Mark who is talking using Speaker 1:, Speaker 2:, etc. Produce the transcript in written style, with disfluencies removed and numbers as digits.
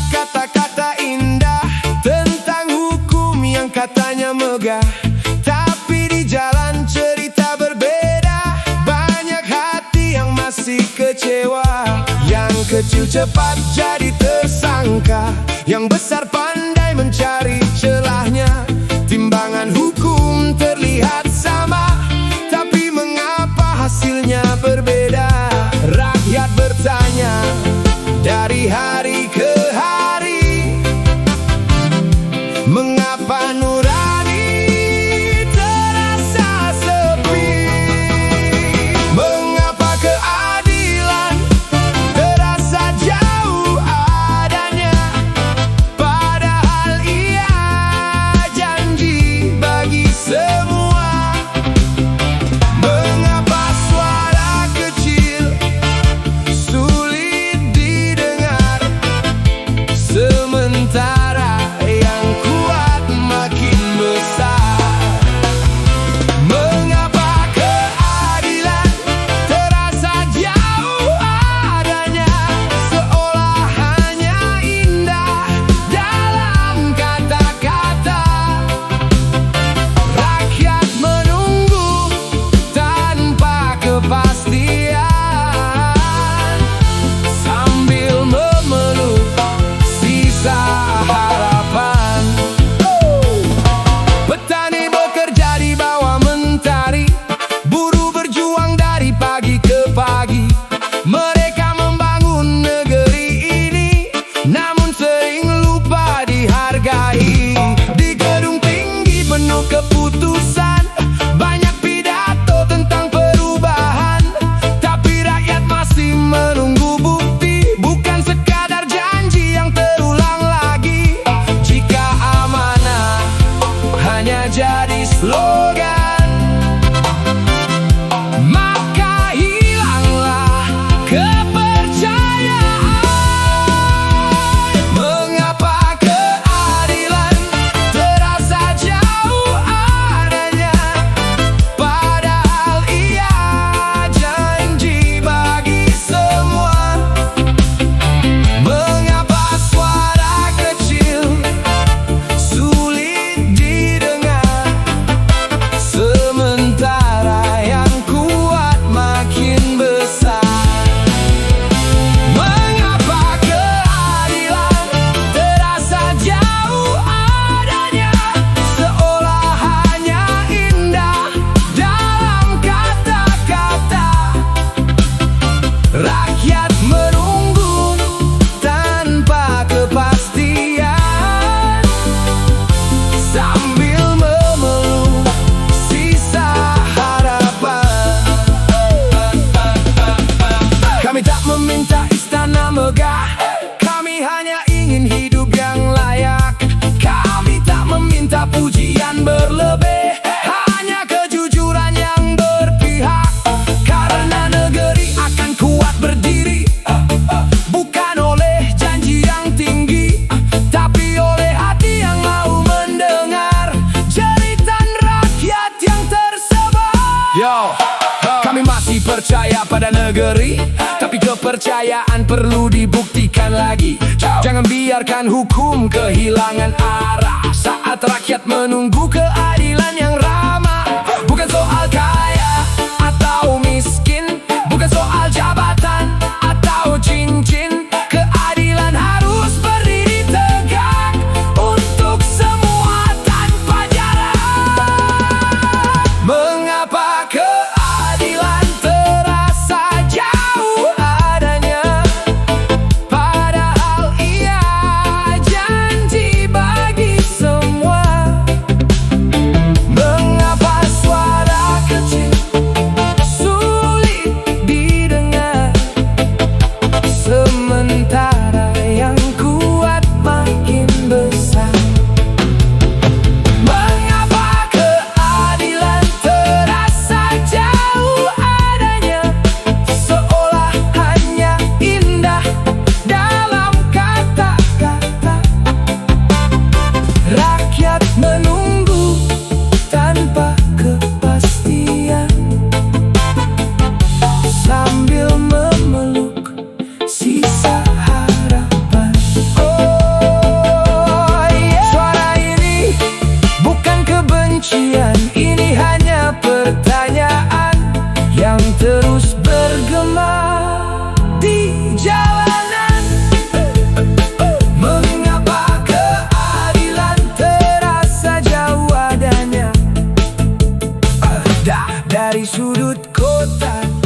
Speaker 1: kata-kata indah tentang hukum yang katanya megah, tapi di jalan cerita berbeda. Banyak hati yang masih kecewa, yang kecil cepat jadi tersangka, yang besar pandai mencari celahnya. Timbangan hukum terlihat sama, tapi mengapa hasilnya berbeda? Rakyat bertanya dari hari ke hari, mengapa nurani terasa sepi? Mengapa keadilan terasa jauh adanya, padahal ia janji bagi semua? Mengapa suara kecil sulit didengar, sementara yang kuat makin besar? Mengapa keadilan terasa jauh adanya, seolah hanya indah dalam kata-kata? Rakyat menunggu tanpa kepastian, sambil memeluk sisa harapan. Petani bekerja di bawah mentari, buruh berjuang dari pagi ke pagi. Mereka membangun negeri ini, namun sering lupa dihargai. Di gedung tinggi penuh keputusan, banyak pidato tentang perubahan, tapi rakyat masih menunggu bukti, bukan sekadar janji yang terulang lagi. Jika amanah hanya jadi slogan, maka hilanglah kepercayaan. Mengapa keadilan terasa jauh adanya, padahal ia janji bagi semua? Mengapa suara kecil sulit didengar, sementara yang kuat makin besar? Mengapa keadilan terasa jauh adanya, seolah hanya indah dalam kata-kata? Rakyat menunggu tanpa kepastian, sambil memeluk sisa harapan. Kami tak meminta istana megah, kami hanya ingin hidup yang layak. Kami tak meminta pujian berlebih, hanya kejujuran yang berpihak. Karena negeri akan kuat berdiri, bukan oleh janji yang tinggi, tapi oleh hati yang mau mendengar jeritan rakyat yang tersebar. Yo, kami masih percaya pada negeri, tapi kepercayaan perlu dibuktikan lagi. Jangan biarkan hukum kehilangan arah saat rakyat menunggu keadilan yang ramah. Bukan soal kaya atau miskin, bukan soal jabatan atau cincin. Keadilan harus berdiri tegak untuk semua tanpa jarak. Mengapa keadilan terasa jauh adanya, padahal ia janji bagi semua? pujian. Ini hanya pertanyaan yang terus bergema di jalanan. Mengapa keadilan terasa jauh adanya? Dari sudut kota